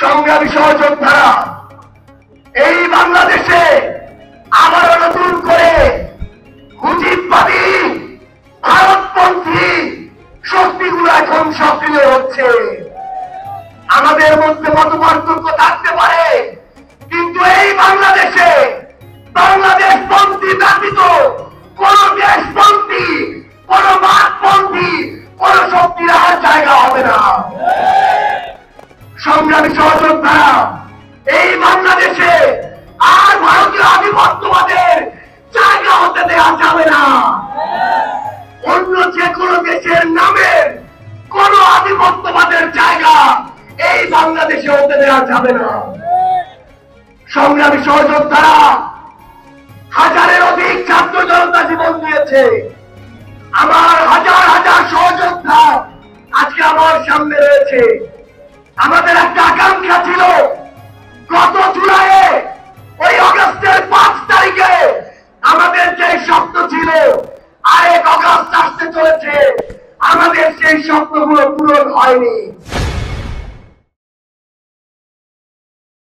সংগ্রামী সহযোদ্ধারা, এই বাংলাদেশে আবারও নতুন করে মুজিববাদী ভারতপন্থী শক্তিগুলো এখন সক্রিয় হচ্ছে। আমাদের মধ্যে মত পার্থক্য থাকতে পারে, কিন্তু এই বাংলাদেশে বাংলাদেশপন্থী ব্যতীত কোন দেশপন্থী, কোন মাঠপন্থী, কোন শক্তির আর জায়গা হবে না। সংগ্রামী সহযোদ্ধারা, এই বাংলাদেশে আর ভারতীয় আধিপত্যবাদের জায়গা হতে দেওয়া যাবে না। অন্য যে কোনো দেশের নামে কোন আধিপত্যবাদের জায়গা এই বাংলাদেশে হতে দেওয়া যাবে না। সংগ্রামী সহযোদ্ধারা, হাজারের অধিক ছাত্র জনতা জীবন দিয়েছে। আমার হাজার হাজার সহযোদ্ধা আজকে আমার সামনে রয়েছে। আমাদের একটা আকাঙ্ক্ষা ছিল, গত জুলাইয়ে ওই অগস্টের 5 তারিখে আমাদের যে স্বপ্ন ছিল, আরেক অগস্ট আসতে চলেছে, আমাদের সেই স্বপ্নগুলো পূরণ হয়নি।